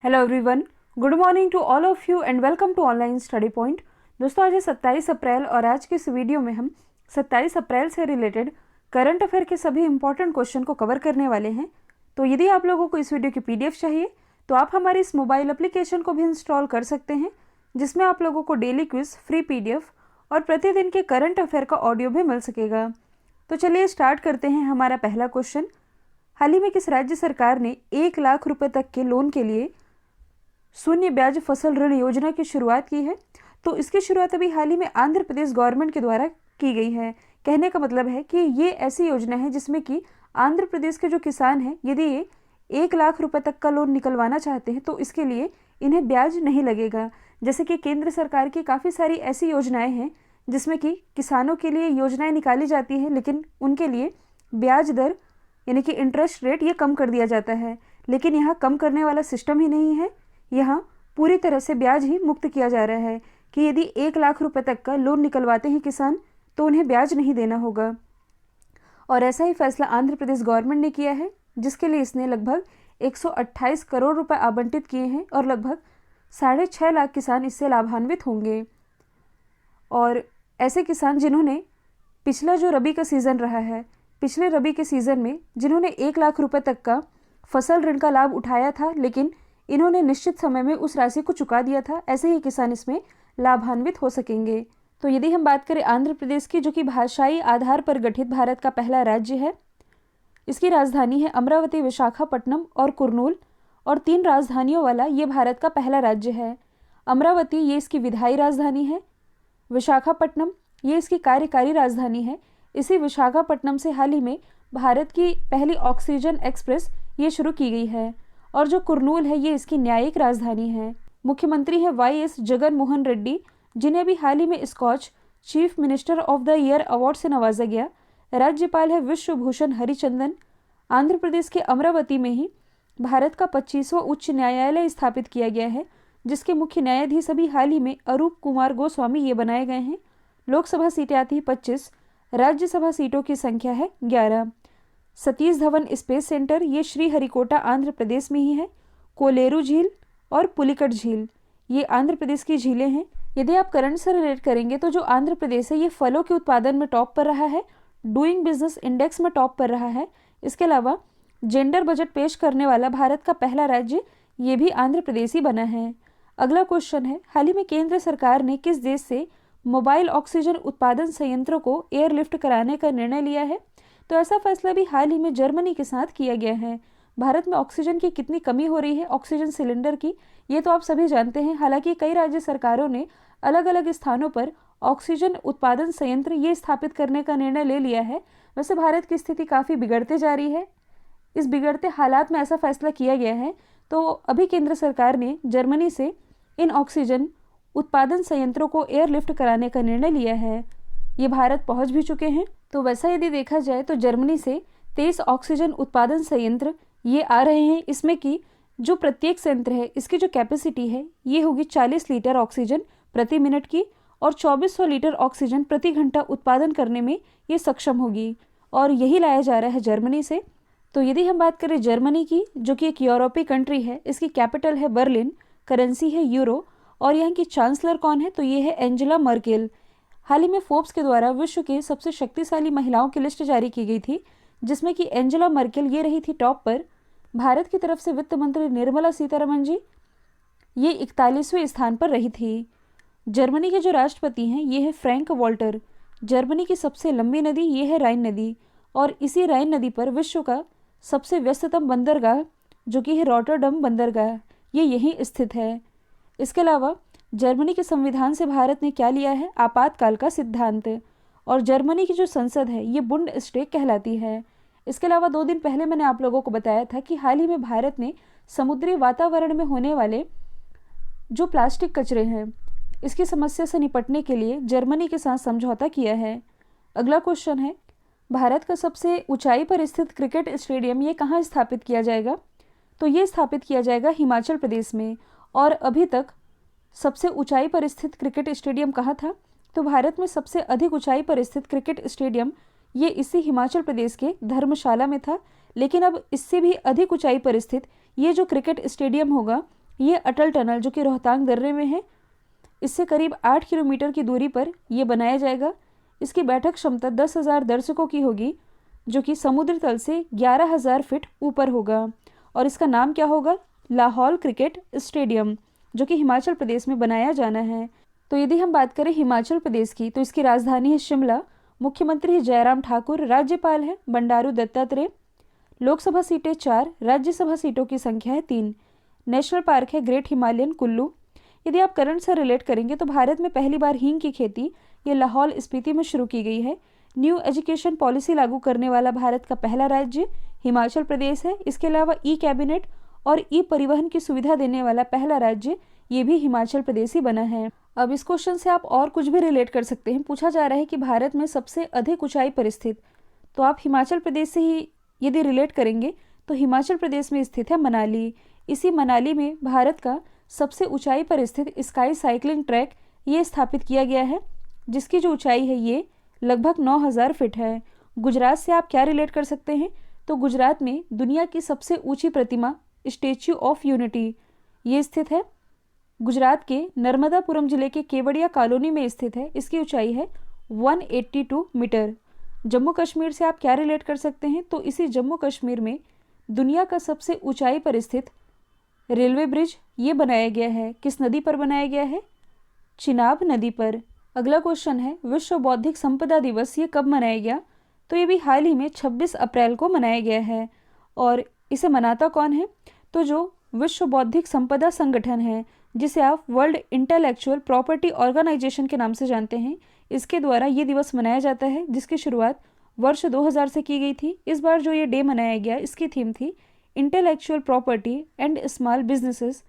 Hello everyone, good morning to all of you and welcome to online study point. दोस्तों, आज है 27 अप्रैल और आज के इस वीडियो में हम 27 अप्रैल से रिलेटेड करंट अफेयर के सभी इंपॉर्टेंट क्वेश्चन को कवर करने वाले हैं। तो यदि आप लोगों को इस वीडियो की पीडीएफ चाहिए तो आप हमारे इस मोबाइल एप्लीकेशन को भी इंस्टॉल कर सकते हैं, जिसमें आप लोगों को डेली क्विज, फ्री पीडीएफ और प्रतिदिन के करंट अफेयर का ऑडियो भी मिल सकेगा। तो चलिए स्टार्ट करते हैं। हमारा पहला क्वेश्चन, हाल ही में किस राज्य सरकार ने 1 लाख रुपए तक के लोन के लिए शून्य ब्याज फसल ऋण योजना की शुरुआत की है? तो इसकी शुरुआत अभी हाल ही में आंध्र प्रदेश गवर्नमेंट के द्वारा की गई है। कहने का मतलब है कि ये ऐसी योजना है जिसमें कि आंध्र प्रदेश के जो किसान हैं, यदि ये 1 लाख रुपए तक का लोन निकलवाना चाहते हैं तो इसके लिए इन्हें ब्याज नहीं लगेगा। जैसे कि केंद्र सरकार की काफ़ी सारी ऐसी योजनाएं हैं जिसमें कि किसानों के लिए योजनाएं निकाली जाती है, लेकिन उनके लिए ब्याज दर यानी कि इंटरेस्ट रेट ये कम कर दिया जाता है। लेकिन यहाँ कम करने वाला सिस्टम ही नहीं है, यहाँ पूरी तरह से ब्याज ही मुक्त किया जा रहा है कि यदि 1 लाख रुपए तक का लोन निकलवाते हैं किसान तो उन्हें ब्याज नहीं देना होगा। और ऐसा ही फैसला आंध्र प्रदेश गवर्नमेंट ने किया है, जिसके लिए इसने लगभग 128 करोड़ रुपए आवंटित किए हैं और लगभग 6.5 लाख किसान इससे लाभान्वित होंगे। और ऐसे किसान जिन्होंने पिछला जो रबी का सीज़न रहा है, पिछले रबी के सीज़न में जिन्होंने 1 लाख रुपए तक का फसल ऋण का लाभ उठाया था, लेकिन इन्होंने निश्चित समय में उस राशि को चुका दिया था, ऐसे ही किसान इसमें लाभान्वित हो सकेंगे। तो यदि हम बात करें आंध्र प्रदेश की, जो कि भाषाई आधार पर गठित भारत का पहला राज्य है, इसकी राजधानी है अमरावती, विशाखापट्टनम और कुर्नूल, और 3 राजधानियों वाला ये भारत का पहला राज्य है। अमरावती ये इसकी विधायी राजधानी है, विशाखापट्टनम ये इसकी कार्यकारी राजधानी है। इसी विशाखापट्टनम से हाल ही में भारत की पहली ऑक्सीजन एक्सप्रेस ये शुरू की गई है, और जो कुर्नूल है ये इसकी न्यायिक राजधानी है। मुख्यमंत्री है वाई.एस. जगन मोहन रेड्डी, जिन्हें भी हाल ही में Skoch chief minister of the year award से नवाजा गया। राज्यपाल है विश्वभूषण हरिचंदन। आंध्र प्रदेश के अमरावती में ही भारत का 25वां उच्च न्यायालय स्थापित किया गया है, जिसके मुख्य न्यायाधीश अभी हाल ही में अरूप कुमार गोस्वामी ये बनाए गए हैं। लोकसभा सीटें आती है 25, राज्यसभा सीटों की संख्या है 11। सतीश धवन स्पेस सेंटर ये श्रीहरिकोटा आंध्र प्रदेश में ही है। कोलेरू झील और पुलिकट झील ये आंध्र प्रदेश की झीलें हैं। यदि आप करंट से रिलेट करेंगे तो जो आंध्र प्रदेश है ये फलों के उत्पादन में टॉप पर रहा है, डूइंग बिजनेस इंडेक्स में टॉप पर रहा है। इसके अलावा जेंडर बजट पेश करने वाला भारत का पहला राज्य ये भी आंध्र प्रदेश ही बना है। अगला क्वेश्चन है, हाल ही में केंद्र सरकार ने किस देश से मोबाइल ऑक्सीजन उत्पादन संयंत्रों को एयरलिफ्ट कराने का निर्णय लिया है? तो ऐसा फैसला भी हाल ही में जर्मनी के साथ किया गया है। भारत में ऑक्सीजन की कितनी कमी हो रही है, ऑक्सीजन सिलेंडर की, ये तो आप सभी जानते हैं। हालांकि कई राज्य सरकारों ने अलग अलग स्थानों पर ऑक्सीजन उत्पादन संयंत्र ये स्थापित करने का निर्णय ले लिया है। वैसे भारत की स्थिति काफ़ी बिगड़ते जा रही है। इस बिगड़ते हालात में ऐसा फैसला किया गया है, तो अभी केंद्र सरकार ने जर्मनी से इन ऑक्सीजन उत्पादन संयंत्रों को एयरलिफ्ट कराने का निर्णय लिया है। ये भारत पहुंच भी चुके हैं। तो वैसा यदि देखा जाए तो जर्मनी से 23 ऑक्सीजन उत्पादन संयंत्र ये आ रहे हैं। इसमें कि जो प्रत्येक संयंत्र है इसकी जो कैपेसिटी है ये होगी 40 लीटर ऑक्सीजन प्रति मिनट की, और 2400 लीटर ऑक्सीजन प्रति घंटा उत्पादन करने में ये सक्षम होगी, और यही लाया जा रहा है जर्मनी से। तो यदि हम बात करें जर्मनी की, जो कि एक यूरोपीय कंट्री है, इसकी कैपिटल है बर्लिन, करेंसी है यूरो, और यहाँ की चांसलर कौन है? तो ये है एंजेला मर्केल। हाल ही में फोर्ब्स के द्वारा विश्व की सबसे शक्तिशाली महिलाओं की लिस्ट जारी की गई थी, जिसमें कि एंजेला मर्केल ये रही थी टॉप पर। भारत की तरफ से वित्त मंत्री निर्मला सीतारमण जी ये 41वें स्थान पर रही थी। जर्मनी के जो राष्ट्रपति हैं ये है फ्रैंक वॉल्टर। जर्मनी की सबसे लंबी नदी ये है राइन नदी, और इसी राइन नदी पर विश्व का सबसे व्यस्ततम बंदरगाह जो कि है रॉटरडम बंदरगाह, ये यहीं स्थित है। इसके अलावा जर्मनी के संविधान से भारत ने क्या लिया है? आपातकाल का सिद्धांत। और जर्मनी की जो संसद है ये बुंडस्टैग कहलाती है। इसके अलावा 2 दिन पहले मैंने आप लोगों को बताया था कि हाल ही में भारत ने समुद्री वातावरण में होने वाले जो प्लास्टिक कचरे हैं इसकी समस्या से निपटने के लिए जर्मनी के साथ समझौता किया है। अगला क्वेश्चन है, भारत का सबसे ऊंचाई पर स्थित क्रिकेट स्टेडियम ये कहाँ स्थापित किया जाएगा? तो ये स्थापित किया जाएगा हिमाचल प्रदेश में। और अभी तक सबसे ऊंचाई पर स्थित क्रिकेट स्टेडियम कहाँ था? तो भारत में सबसे अधिक ऊंचाई पर स्थित क्रिकेट स्टेडियम ये इसी हिमाचल प्रदेश के धर्मशाला में था। लेकिन अब इससे भी अधिक ऊंचाई पर स्थित ये जो क्रिकेट स्टेडियम होगा ये अटल टनल जो कि रोहतांग दर्रे में है, इससे करीब 8 किलोमीटर की दूरी पर यह बनाया जाएगा। इसकी बैठक क्षमता 10,000 दर्शकों की होगी, जो कि समुद्र तल से 11,000 फीट ऊपर होगा। और इसका नाम क्या होगा? लाहौल क्रिकेट स्टेडियम, जो कि हिमाचल प्रदेश में बनाया जाना है। तो यदि हम बात करें हिमाचल प्रदेश की, तो इसकी राजधानी है शिमला, मुख्यमंत्री है जयराम ठाकुर, राज्यपाल है बंडारू दत्तात्रेय, लोकसभा सीटें 4, राज्यसभा सीटों की संख्या है 3, नेशनल पार्क है ग्रेट हिमालयन कुल्लू। यदि आप करंट से रिलेट करेंगे तो भारत में पहली बार हींग की खेती ये लाहौल स्पीति में शुरू की गई है। न्यू एजुकेशन पॉलिसी लागू करने वाला भारत का पहला राज्य हिमाचल प्रदेश है। इसके अलावा ई कैबिनेट और ई परिवहन की सुविधा देने वाला पहला राज्य ये भी हिमाचल प्रदेश ही बना है। अब इस क्वेश्चन से आप और कुछ भी रिलेट कर सकते हैं। पूछा जा रहा है कि भारत में सबसे अधिक ऊंचाई पर स्थित, तो आप हिमाचल प्रदेश से ही यदि रिलेट करेंगे तो हिमाचल प्रदेश में स्थित है मनाली। इसी मनाली में भारत का सबसे ऊंचाई पर स्थित स्काई साइकिलिंग ट्रैक ये स्थापित किया गया है, जिसकी जो ऊंचाई है ये लगभग 9,000 फीट है। गुजरात से आप क्या रिलेट कर सकते हैं? तो गुजरात में दुनिया की सबसे ऊंची प्रतिमा स्टैच्यू ऑफ यूनिटी ये स्थित है। गुजरात के नर्मदापुरम जिले के केवड़िया कॉलोनी में स्थित है। इसकी ऊंचाई है 182 मीटर। जम्मू कश्मीर से आप क्या रिलेट कर सकते हैं? तो इसी जम्मू कश्मीर में दुनिया का सबसे ऊंचाई पर स्थित रेलवे ब्रिज ये बनाया गया है। किस नदी पर बनाया गया है? चिनाब नदी पर। अगला क्वेश्चन है विश्व बौद्धिक संपदा दिवस ये कब मनाया गया? तो ये भी हाल ही में 26 अप्रैल को मनाया गया है। और इसे मनाता कौन है? तो जो विश्व बौद्धिक संपदा संगठन है, जिसे आप वर्ल्ड इंटेलेक्चुअल प्रॉपर्टी ऑर्गेनाइजेशन के नाम से जानते हैं, इसके द्वारा ये दिवस मनाया जाता है, जिसकी शुरुआत वर्ष 2000 से की गई थी। इस बार जो ये डे मनाया गया इसकी थीम थी intellectual property and small businesses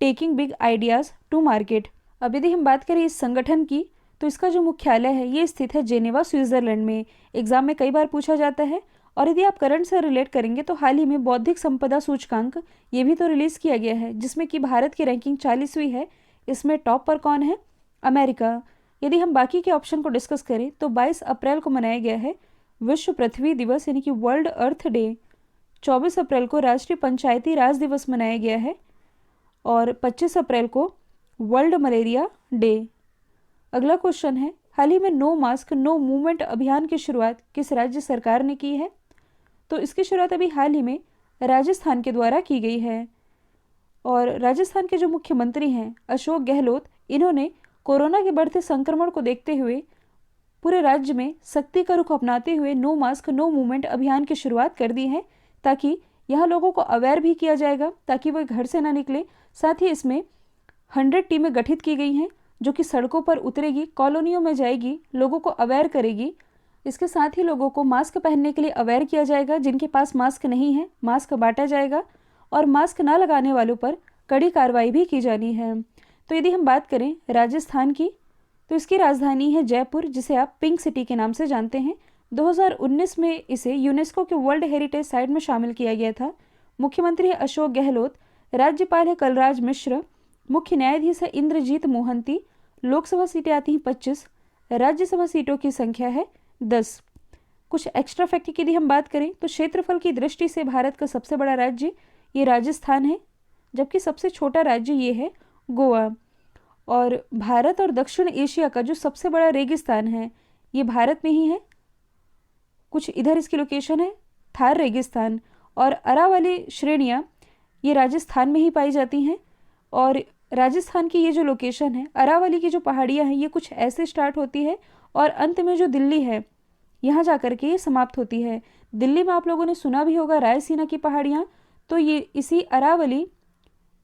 taking big ideas to market. अब यदि हम बात करें इस संगठन की, तो इसका जो मुख्यालय है ये स्थित है जेनेवा स्विट्जरलैंड में। एग्जाम में कई बार पूछा जाता है। और यदि आप करंट से रिलेट करेंगे तो हाल ही में बौद्धिक संपदा सूचकांक ये भी तो रिलीज़ किया गया है, जिसमें कि भारत की रैंकिंग 40वीं है। इसमें टॉप पर कौन है? अमेरिका। यदि हम बाकी के ऑप्शन को डिस्कस करें तो 22 अप्रैल को मनाया गया है विश्व पृथ्वी दिवस यानी कि वर्ल्ड अर्थ डे। 24 अप्रैल को राष्ट्रीय पंचायती राज दिवस मनाया गया है और 25 अप्रैल को वर्ल्ड मलेरिया डे। अगला क्वेश्चन है हाल ही में नो मास्क नो मूवमेंट अभियान की शुरुआत किस राज्य सरकार ने की है? तो इसकी शुरुआत अभी हाल ही में राजस्थान के द्वारा की गई है। और राजस्थान के जो मुख्यमंत्री हैं अशोक गहलोत, इन्होंने कोरोना के बढ़ते संक्रमण को देखते हुए पूरे राज्य में सख्ती का रुख अपनाते हुए नो मास्क नो मूवमेंट अभियान की शुरुआत कर दी है, ताकि यहाँ लोगों को अवेयर भी किया जाएगा ताकि वो घर से ना निकले। साथ ही इसमें 100 टीमें गठित की गई हैं जो कि सड़कों पर उतरेगी, कॉलोनियों में जाएगी, लोगों को अवेयर करेगी। इसके साथ ही लोगों को मास्क पहनने के लिए अवेयर किया जाएगा। जिनके पास मास्क नहीं है मास्क बांटा जाएगा और मास्क ना लगाने वालों पर कड़ी कार्रवाई भी की जानी है। तो यदि हम बात करें राजस्थान की, तो इसकी राजधानी है जयपुर, जिसे आप पिंक सिटी के नाम से जानते हैं। 2019 में इसे यूनेस्को के वर्ल्ड हेरिटेज साइट में शामिल किया गया था। मुख्यमंत्री है अशोक गहलोत, राज्यपाल है कलराज मिश्र, मुख्य न्यायाधीश है इंद्रजीत मोहंती। लोकसभा सीटें आती हैं 25, राज्यसभा सीटों की संख्या है 10। कुछ एक्स्ट्रा फैक्ट की यदि हम बात करें तो क्षेत्रफल की दृष्टि से भारत का सबसे बड़ा राज्य ये राजस्थान है, जबकि सबसे छोटा राज्य ये है गोवा। और भारत और दक्षिण एशिया का जो सबसे बड़ा रेगिस्तान है ये भारत में ही है। कुछ इधर इसकी लोकेशन है थार रेगिस्तान। और अरावली श्रेणियाँ ये राजस्थान में ही पाई जाती हैं। और राजस्थान की ये जो लोकेशन है, अरावली की जो पहाड़ियाँ हैं, ये कुछ ऐसे स्टार्ट होती है और अंत में जो दिल्ली है यहाँ जा कर के ये समाप्त होती है। दिल्ली में आप लोगों ने सुना भी होगा रायसीना की पहाड़ियाँ, तो ये इसी अरावली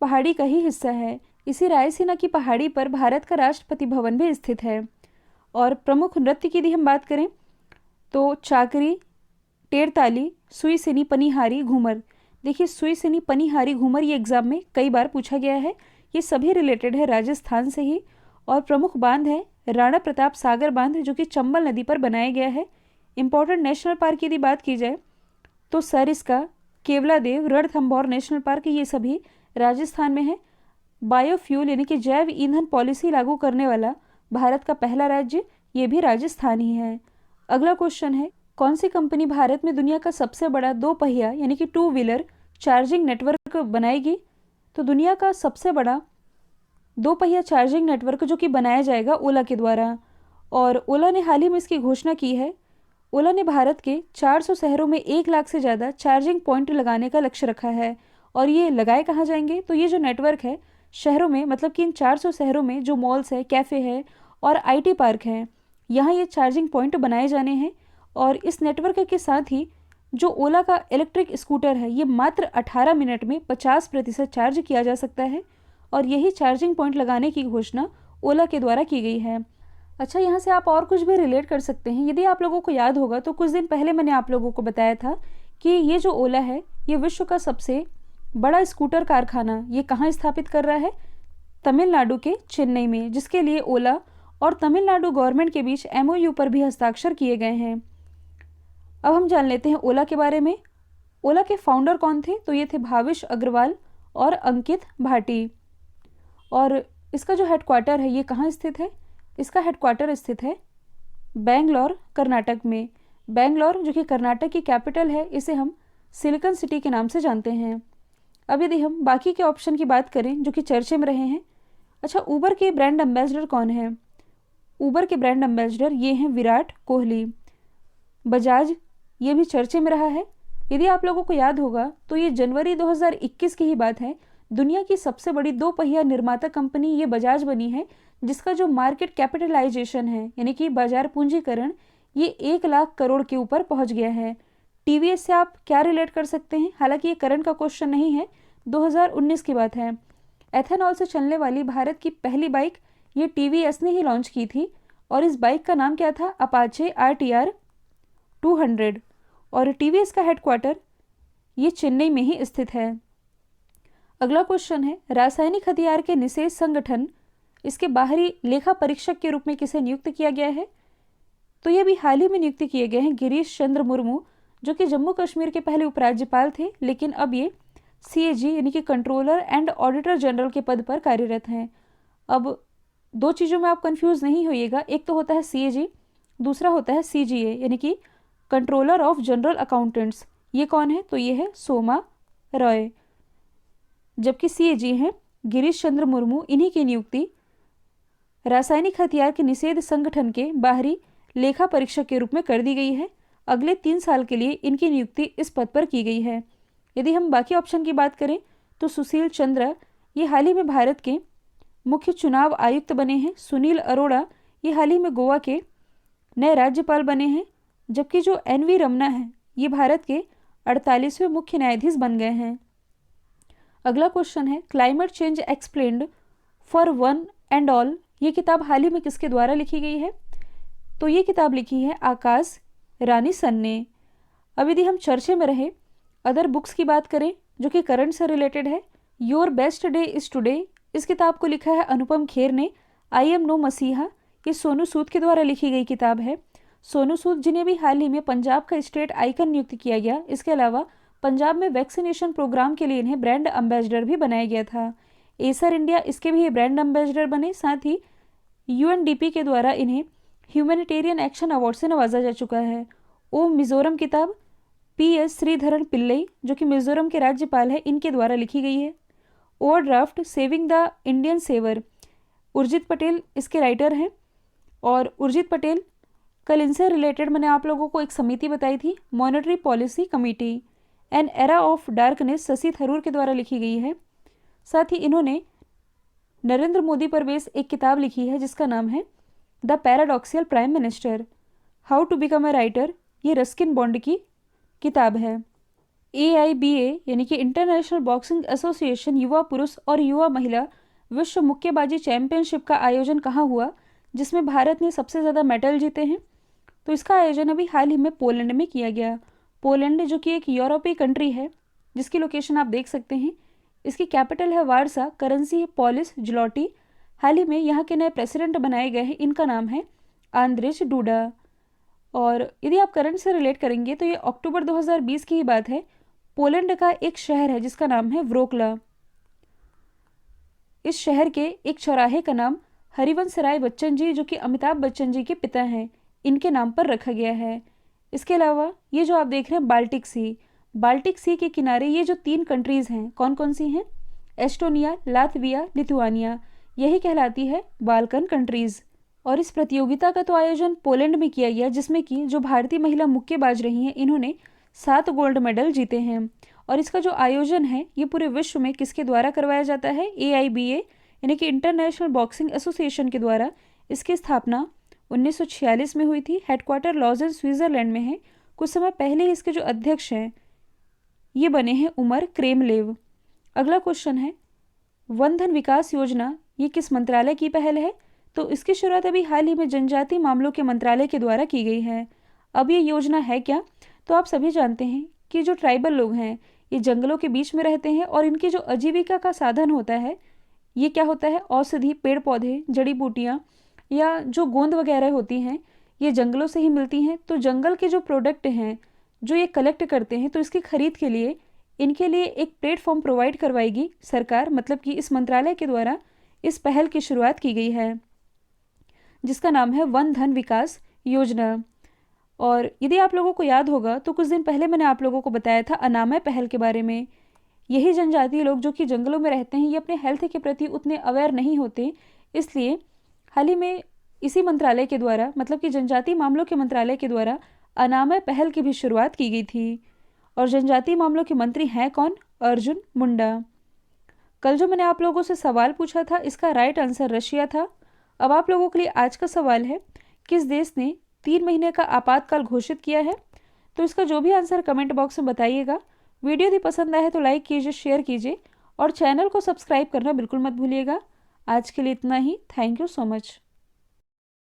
पहाड़ी का ही हिस्सा है। इसी रायसीना की पहाड़ी पर भारत का राष्ट्रपति भवन भी स्थित है। और प्रमुख नृत्य की यदि हम बात करें तो चाकरी, टेरताली, सुईसिनी, पनिहारी, घूमर। देखिए सुईसिनी, पनिहारी, घूमर ये एग्जाम में कई बार पूछा गया है। ये सभी रिलेटेड है राजस्थान से ही। और प्रमुख बांध है राणा प्रताप सागर बांध, जो कि चंबल नदी पर बनाया गया है। इंपॉर्टेंट नेशनल पार्क की यदि बात की जाए तो सरिस्का, केवलादेव, रणथंभौर नेशनल पार्क ये सभी राजस्थान में है। बायोफ्यूल यानी कि जैव ईंधन पॉलिसी लागू करने वाला भारत का पहला राज्य ये भी राजस्थान ही है। अगला क्वेश्चन है कौन सी कंपनी भारत में दुनिया का सबसे बड़ा 2 पहिया यानी कि 2 व्हीलर चार्जिंग नेटवर्क बनाएगी? तो दुनिया का सबसे बड़ा दो पहिया चार्जिंग नेटवर्क जो कि बनाया जाएगा ओला के द्वारा, और ओला ने हाल ही में इसकी घोषणा की है। ओला ने भारत के 400 शहरों में 1 लाख से ज़्यादा चार्जिंग पॉइंट लगाने का लक्ष्य रखा है। और ये लगाए कहाँ जाएंगे, तो ये जो नेटवर्क है शहरों में, मतलब कि इन 400 शहरों में जो मॉल्स है, कैफ़े है और IT पार्क हैं, यहाँ ये चार्जिंग पॉइंट बनाए जाने हैं। और इस नेटवर्क के साथ ही जो ओला का इलेक्ट्रिक स्कूटर है ये मात्र 18 मिनट में 50% चार्ज किया जा सकता है। और यही चार्जिंग पॉइंट लगाने की घोषणा ओला के द्वारा की गई है। अच्छा, यहाँ से आप और कुछ भी रिलेट कर सकते हैं। यदि आप लोगों को याद होगा तो कुछ दिन पहले मैंने आप लोगों को बताया था कि ये जो ओला है ये विश्व का सबसे बड़ा स्कूटर कारखाना ये कहाँ स्थापित कर रहा है, तमिलनाडु के चेन्नई में, जिसके लिए ओला और तमिलनाडु गवर्नमेंट के बीच MOU पर भी हस्ताक्षर किए गए हैं। अब हम जान लेते हैं ओला के बारे में। ओला के फाउंडर कौन थे, तो ये थे भाविश अग्रवाल और अंकित भाटी। और इसका जो हेडक्वार्टर है ये कहाँ स्थित है, इसका हेडक्वार्टर स्थित है बेंगलोर, कर्नाटक में। बेंगलोर जो कि कर्नाटक की कैपिटल है, इसे हम सिलिकॉन सिटी के नाम से जानते हैं। अब यदि हम बाकी के ऑप्शन की बात करें जो कि चर्चे में रहे हैं। अच्छा, ऊबर के ब्रांड एम्बेसडर कौन है, ऊबर के ब्रांड एम्बेसडर ये हैं विराट कोहली। बजाज ये भी चर्चे में रहा है। यदि आप लोगों को याद होगा तो ये जनवरी 2021 की ही बात है, दुनिया की सबसे बड़ी दो पहिया निर्माता कंपनी ये बजाज बनी है, जिसका जो मार्केट कैपिटलाइजेशन है यानी कि बाजार पूंजीकरण ये 1 लाख करोड़ के ऊपर पहुंच गया है। TVS से आप क्या रिलेट कर सकते हैं, हालांकि ये करंट का क्वेश्चन नहीं है, 2019 की बात है। एथेनॉल से चलने वाली भारत की पहली बाइक ये TVS ने ही लॉन्च की थी और इस बाइक का नाम क्या था, अपाचे RTR 200। और TVS का हेडक्वार्टर ये चेन्नई में ही स्थित है। अगला क्वेश्चन है, रासायनिक हथियार के निषेध संगठन इसके बाहरी लेखा परीक्षक के रूप में किसे नियुक्त किया गया है, तो ये भी हाल ही में नियुक्त किए गए हैं गिरीश चंद्र मुर्मू, जो कि जम्मू कश्मीर के पहले उपराज्यपाल थे, लेकिन अब ये CAG यानी कि कंट्रोलर एंड ऑडिटर जनरल के पद पर कार्यरत हैं। अब दो चीज़ों में आप कंफ्यूज नहीं होइएगा, एक तो होता है CAG, दूसरा होता है CGA यानी कि कंट्रोलर ऑफ जनरल अकाउंटेंट्स। ये कौन है, तो ये है सोमा रॉय, जबकि CAG हैं गिरीश चंद्र मुर्मू। इन्हीं की नियुक्ति रासायनिक हथियार के निषेध संगठन के बाहरी लेखा परीक्षक के रूप में कर दी गई है। अगले 3 साल के लिए इनकी नियुक्ति इस पद पर की गई है। यदि हम बाकी ऑप्शन की बात करें तो सुशील चंद्र ये हाल ही में भारत के मुख्य चुनाव आयुक्त बने हैं। सुनील अरोड़ा ये हाल ही में गोवा के नए राज्यपाल बने हैं, जबकि जो NV रमना है ये भारत के 48वें मुख्य न्यायाधीश बन गए हैं। अगला क्वेश्चन है, climate change explained for one and all ये किताब हाल ही में किसके द्वारा लिखी गई है, तो ये किताब लिखी है आकाश रानी सन ने। अब यदि हम चर्चे में रहे अदर बुक्स की बात करें जो कि करंट से रिलेटेड है, your best day is today इस किताब को लिखा है अनुपम खेर ने। आई एम नो मसीहा ये सोनू सूद के द्वारा लिखी गई किताब है। सोनू सूद जिन्हें भी हाल ही में पंजाब का स्टेट आइकन नियुक्त किया गया, इसके अलावा पंजाब में वैक्सीनेशन प्रोग्राम के लिए इन्हें ब्रांड एम्बेसडर भी बनाया गया था। एसर इंडिया इसके भी ब्रांड एम्बेसडर बने, साथ ही UNDP के द्वारा इन्हें ह्यूमैनिटेरियन एक्शन अवार्ड से नवाजा जा चुका है। ओ मिजोरम किताब PS श्रीधरन पिल्लई जो कि मिजोरम के राज्यपाल है, इनके द्वारा लिखी गई है। Overdraft saving the Indian saver Urjit Patel इसके राइटर हैं। और उर्जित पटेल कल इनसे रिलेटेड मैंने आप लोगों को एक समिति बताई थी, monetary policy committee. An era of darkness Shashi Tharoor के द्वारा लिखी गई है। साथ ही इन्होंने नरेंद्र मोदी पर बेस एक किताब लिखी है जिसका नाम है the paradoxical prime minister, how to become a writer, ये रस्किन बॉन्ड की किताब है। AIBA यानी कि इंटरनेशनल बॉक्सिंग एसोसिएशन युवा पुरुष और युवा महिला विश्व मुक्केबाजी चैंपियनशिप का आयोजन कहाँ हुआ, जिसमें भारत ने सबसे ज़्यादा मेडल जीते हैं, तो इसका आयोजन अभी हाल ही में पोलैंड में किया गया। पोलैंड जो कि एक यूरोपीय कंट्री है जिसकी लोकेशन आप देख सकते हैं, इसकी कैपिटल है वारसा, करेंसी है पॉलिश ज्लोटी। हाल ही में यहाँ के नए प्रेसिडेंट बनाए गए हैं, इनका नाम है आंद्रेज डूडा। और यदि आप करंट से रिलेट करेंगे तो ये अक्टूबर 2020 की ही बात है। पोलैंड का एक शहर है जिसका नाम है व्रोकला। इस शहर के एक चौराहे का नाम हरिवंश राय बच्चन जी जो कि अमिताभ बच्चन जी के पिता हैं, इनके नाम पर रखा गया है। इसके अलावा ये जो आप देख रहे हैं बाल्टिक सी के किनारे ये जो 3 कंट्रीज़ हैं कौन कौन सी हैं, एस्टोनिया, लातविया, लिथुआनिया, यही कहलाती है बाल्कन कंट्रीज़। और इस प्रतियोगिता का तो आयोजन पोलैंड में किया गया, जिसमें कि जो भारतीय महिला मुक्केबाज रही हैं इन्होंने 7 गोल्ड मेडल जीते हैं। और इसका जो आयोजन है ये पूरे विश्व में किसके द्वारा करवाया जाता है? AIBA यानी कि इंटरनेशनल बॉक्सिंग एसोसिएशन के द्वारा। इसकी स्थापना 1946 में हुई थी। हेडक्वार्टर लॉजेन, स्विट्जरलैंड में है। कुछ समय पहले ही इसके जो अध्यक्ष हैं ये बने हैं उमर क्रेमलेव। अगला क्वेश्चन है, वन धन विकास योजना ये किस मंत्रालय की पहल है? तो इसकी शुरुआत अभी हाल ही में जनजातीय मामलों के मंत्रालय के द्वारा की गई है। अब ये योजना है क्या? तो आप सभी जानते हैं कि जो ट्राइबल लोग हैं ये जंगलों के बीच में रहते हैं और इनकी जो आजीविका का साधन होता है ये क्या होता है? औषधि, पेड़ पौधे, जड़ी बूटियाँ या जो गोंद वगैरह होती हैं ये जंगलों से ही मिलती हैं। तो जंगल के जो प्रोडक्ट हैं जो ये कलेक्ट करते हैं तो इसकी खरीद के लिए इनके लिए एक प्लेटफॉर्म प्रोवाइड करवाएगी सरकार, मतलब कि इस मंत्रालय के द्वारा इस पहल की शुरुआत की गई है जिसका नाम है वन धन विकास योजना। और यदि आप लोगों को याद होगा तो कुछ दिन पहले मैंने आप लोगों को बताया था अनामय पहल के बारे में। यही जनजातीय लोग जो कि जंगलों में रहते हैं ये अपने हेल्थ के प्रति उतने अवेयर नहीं होते, इसलिए हाल ही में इसी मंत्रालय के द्वारा, मतलब कि जनजातीय मामलों के मंत्रालय के द्वारा अनामय पहल की भी शुरुआत की गई थी। और जनजातीय मामलों के मंत्री हैं कौन? अर्जुन मुंडा। कल जो मैंने आप लोगों से सवाल पूछा था इसका राइट आंसर रशिया था। अब आप लोगों के लिए आज का सवाल है, किस देश ने 3 महीने का आपातकाल घोषित किया है? तो इसका जो भी आंसर कमेंट बॉक्स में बताइएगा। वीडियो यदि पसंद आए तो लाइक कीजिए, शेयर कीजिए और चैनल को सब्सक्राइब करना बिल्कुल मत भूलिएगा। आज के लिए इतना ही। Thank you so much.